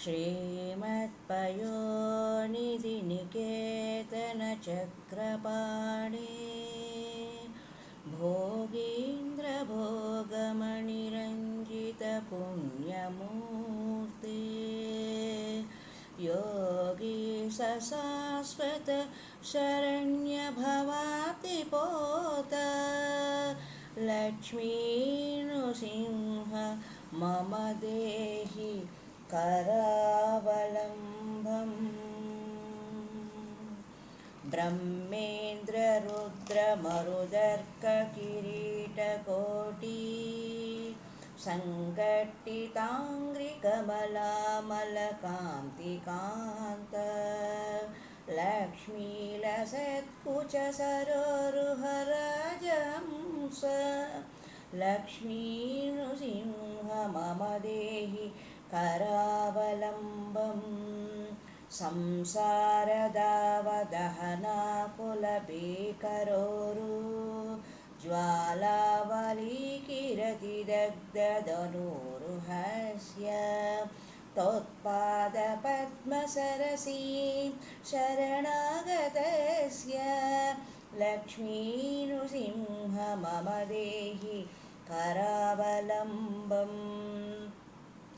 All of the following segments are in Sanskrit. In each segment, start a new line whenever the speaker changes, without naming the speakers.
श्रीमत्पयोनिधिनिकेतनचक्रपाणि भोगीन्द्रभोगमणिरञ्जितपुण्यमूर्ते योगीश शाश्वत शरण्यभवाब्धिपोत लक्ष्मीनृसिंह मम देहि करावलम्बम्। ब्रह्मेन्द्ररुद्रमरुदर्ककिरीटकोटि सङ्कट्टिताङ्घ्रिकमलामलकान्तिकान्त लक्ष्मीलसत्कुचसरोरुहराजहंस लक्ष्मीनृसिंह मम देहि करावलम्बम्। संसारदावदहनाकुलभीकरोरु ज्वालावलीकिरतिदग्धधनुरुहस्य त्वत्पादपद्मसरसीं शरणागतस्य लक्ष्मीनृसिंह मम देहि करावलम्बम्।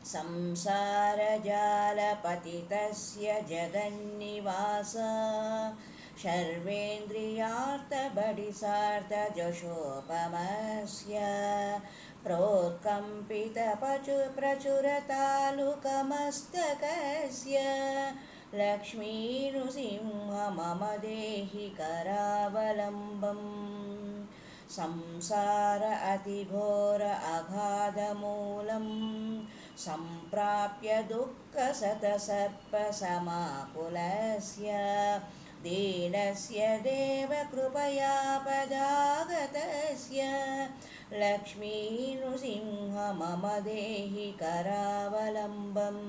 संसारजालपतितस्य जगन्निवास सर्वेन्द्रियार्थबडिसार्थजशोपमस्य प्रोत्कम्पितप्रचुरतालुकमस्तकस्य लक्ष्मीनृसिंह मम देहि करावलम्बम्। संसार अतिघोर अगाधमूलम् सम्प्राप्य दुःखशतसर्पसमाकुलस्य दीनस्य देवकृपयापदागतस्य लक्ष्मीनृसिंह मम देहि करावलम्बम्।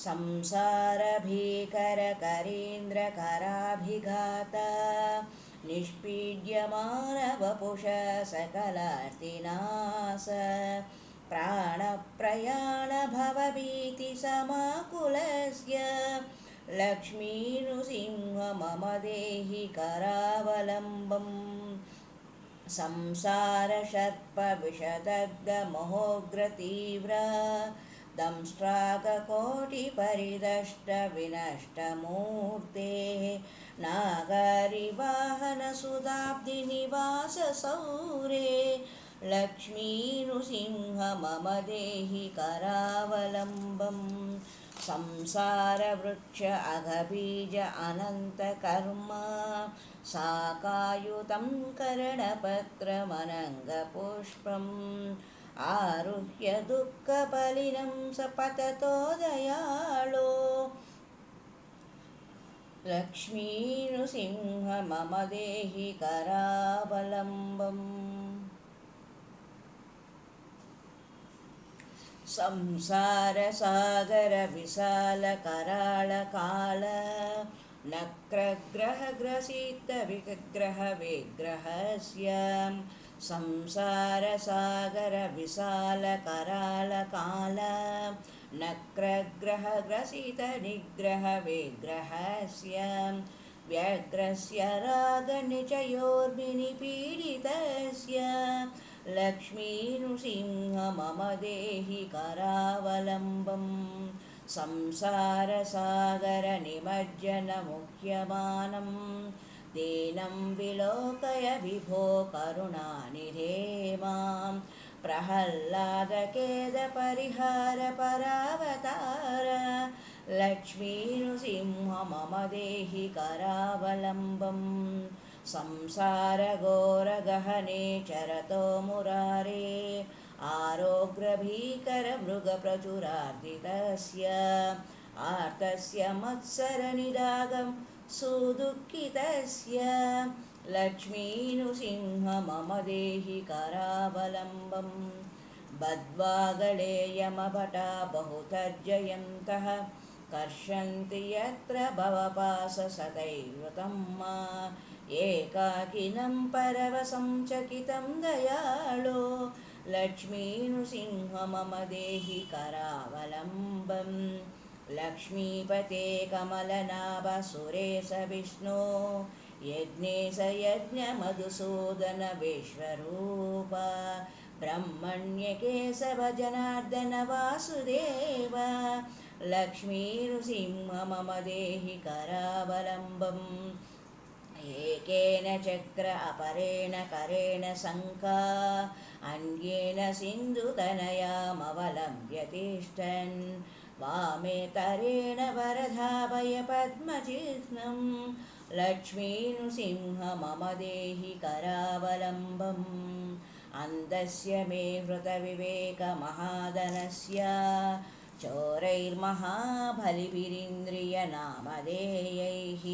संसारभीकरकरीन्द्रकराभिघात निष्पीड्यमानवपुष सकलार्तिनाश प्राणप्रयाणभवभीतिसमाकुलस्य लक्ष्मीनृसिंह मम देहि करावलम्बम्। संसारसर्पविषदग्धमहोग्रतीव्र दंष्ट्राककोटिपरिदष्टविनष्टमूर्तेः नागरिवाहनसुधाब्धिनिवाससौरे लक्ष्मीनृसिंह मम देहि करावलम्बम्। संसारवृक्ष अघबीज अनन्तकर्म शाखायुतं करणपत्रमनङ्गपुष्पम् आरुह्य दुःखबलिनं स पततो दयाळो लक्ष्मीनृसिंह मम देहि करावलम्बम्। संसारसागरविशालकराळकाल नक्रग्रहग्रसितविग्रहविग्रहस्य संसारसागरविशालकराळकाल नक्रग्रहग्रसितनिग्रहविग्रहस्य व्यग्रस्य रागनिचयोर्विनिपीडितस्य लक्ष्मीनृसिंह मम देहि करावलम्बम्। संसारसागरनिमज्जनमुह्यमानं दीनं विलोकय विभो करुणानिधे मां प्रह्लादखेदपरिहार परावतार लक्ष्मीनृसिंह मम देहि करावलम्बम्। संसारघोरगहने चरतो मुरारे आरोग्रभीकरमृगप्रचुरार्दितस्य आर्तस्य मत्सरनिदागं सुदुःखितस्य लक्ष्मीनृसिंह मम देहि करावलम्बम्। बद्ध्वागले यमभटा बहुतर्जयन्तः कर्षन्ति यत्र भवपाशसतैर्वृतं एकाकिनं परवशं चकितं दयाळो लक्ष्मीनृसिंह मम देहि करावलम्बम्। लक्ष्मीपते कमलनाभ सुरेश विष्णु यज्ञेश यज्ञमधुसूदन विश्वरूप ब्रह्मण्यकेशव जनार्दन वासुदेव लक्ष्मीनृसिंह मम देहि करावलम्बम् एकेन चक्र अपरेण करेण शङ्का अन्येन सिन्धुतनयामवलम्ब्य तिष्ठन् वामे तरेण वरधावय पद्मचिह्नं लक्ष्मीनृसिंह मम देहि करावलम्बम् अन्धस्य मे हृतविवेकमहाधनस्य चोरैर्महाबलिभिरिन्द्रियनामधेयैः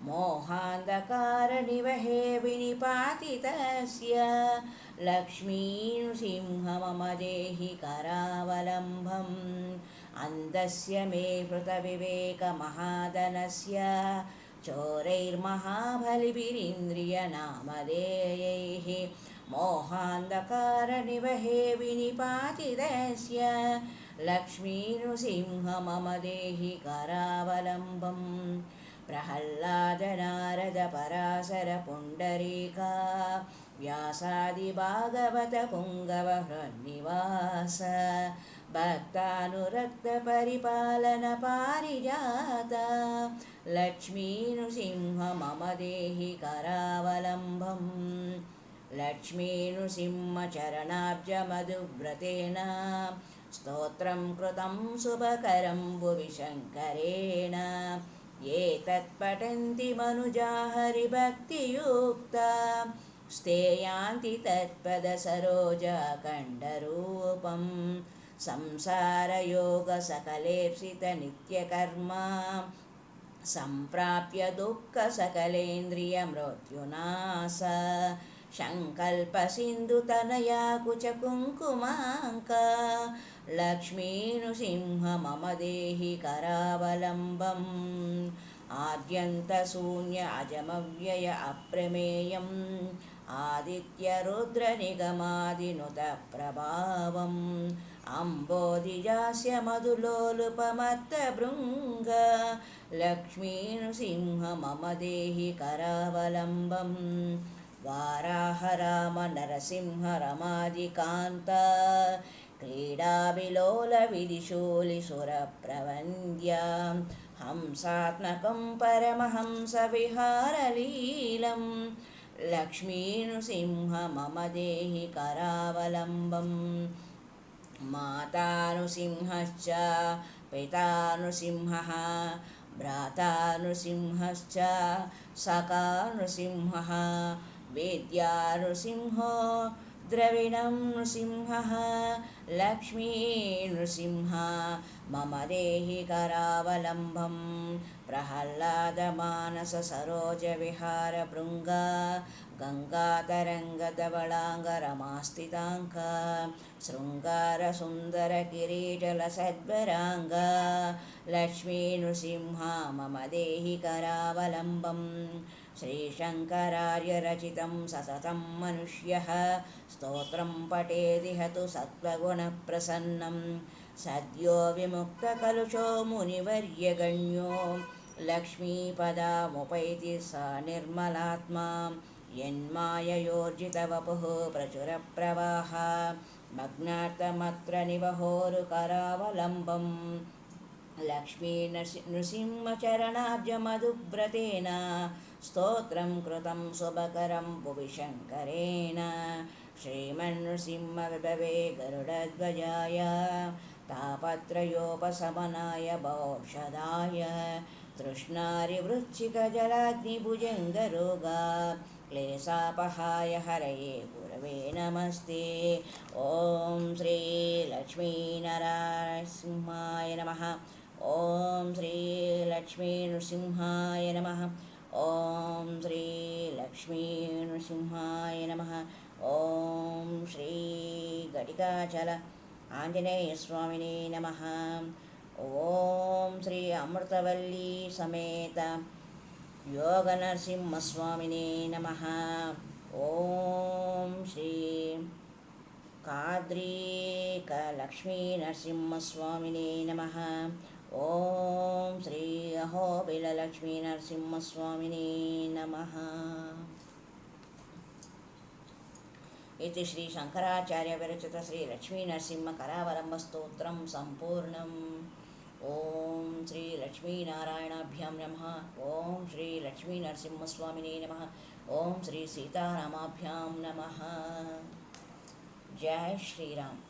मोहान्धकारनिवहे विनिपातितस्य लक्ष्मीनृसिंह मम देहि करावलम्बम् अन्धस्य मे हृतविवेकमहाधनस्य चोरैर्महाबलिभिरिन्द्रियनामधेयैः मोहान्धकारनिवहे विनिपातितस्य लक्ष्मीनृसिंह मम देहि करावलम्बम् प्रह्लाद नारद पराशर पुण्डरीका व्यासादिभागवत पुङ्गव हृन्निवास भक्तानुरक्त परिपालन पारिजात लक्ष्मीनृसिंह मम देहि करावलम्बम् लक्ष्मीनृसिंह चरणाब्जमधुव्रतेन स्तोत्रं कृतं शुभकरं भुवि शङ्करेण ये तत्पठन्ति मनुजा हरिभक्तियुक्ता स्थेयान्ति तत्पदसरोजाखण्डरूपं संसारयोगसकलेप्सितनित्यकर्मा सम्प्राप्य दुःखसकलेन्द्रियमृत्युनाश सङ्कल्पसिन्धुतनया कुचकुङ्कुमाङ्का लक्ष्मीनृसिंह मम देहि करावलम्बम् आद्यन्तशून्य अजमव्यय अप्रमेयम् आदित्यरुद्रनिगमादिनुतप्रभावम् अम्बोधिजास्य मधुलोलुपमत्तभृङ्ग लक्ष्मीनृसिंह मम देहि करावलम्बम् वाराहराम नरसिंह रमादिकान्त क्रीडाविलोलविधिशूलिसुरप्रवन्द्या हंसात्मकं परमहंसविहारलीलं लक्ष्मीनृसिंह मम देहि करावलम्बम् मातानृसिंहश्च पितानृसिंहः भ्रातानृसिंहश्च सखानृसिंहः वेद्यानृसिंहो द्रविणं नृसिंहः लक्ष्मीनृसिंह मम देहि करावलम्बम् प्रह्लादमानससरोजविहारभृङ्ग गङ्गातरङ्गधवलाङ्गरमास्थिताङ्क शृङ्गारसुन्दरकिरीटलसद्वराङ्ग लक्ष्मीनृसिंह मम देहि करावलम्बम् श्रीशङ्करार्यरचितं सततं मनुष्यः स्तोत्रं पठेदिह तु सत्त्वगुणप्रसन्नं सद्यो विमुक्तकलुषो मुनिवर्यगण्यो लक्ष्मीपदामुपैति स निर्मलात्मा यन्माययोर्जितवपुः प्रचुरप्रवाह मग्नार्थमत्र निवहोरुकरावलम्बम् लक्ष्मीनृसिंहचरणाब्जमधुव्रतेन स्तोत्रं कृतं शुभकरं भुवि शङ्करेण श्रीमन्नृसिंहविभवे गरुडध्वजाय तापत्रयोपशमनाय भवौषधाय तृष्णारिवृश्चिकजलाग्निभुजङ्गरोगा क्लेशापहाय हरये गुरवे नमस्ते। ॐ श्रीलक्ष्मीनरसिंहाय नमः। ॐ श्रीलक्ष्मीनृसिंहाय नमः। ॐ श्रीलक्ष्मीनृसिंहाय नमः। ॐ श्रीघटिकाचल आञ्जनेयस्वामिने नमः। ॐ श्री अमृतवल्ली समेत योगनरसिंहस्वामिने नमः। ॐ श्री काद्रीकलक्ष्मीनरसिंहस्वामिने नमः। ఓం శ్రీ అహోబిలలక్ష్మీ నరసింహస్వామినే నమః. ఇది శ్రీ శంకరాచార్య విరచిత శ్రీ లక్ష్మీ నరసింహ కరావలంబ స్తోత్రం సంపూర్ణం. ఓం శ్రీ లక్ష్మీనారాయణాభ్యాం నమః. ఓం శ్రీ లక్ష్మీ నరసింహస్వామినే నమః. ఓం శ్రీ సీతారామాభ్యాం నమః. జై శ్రీరామ్.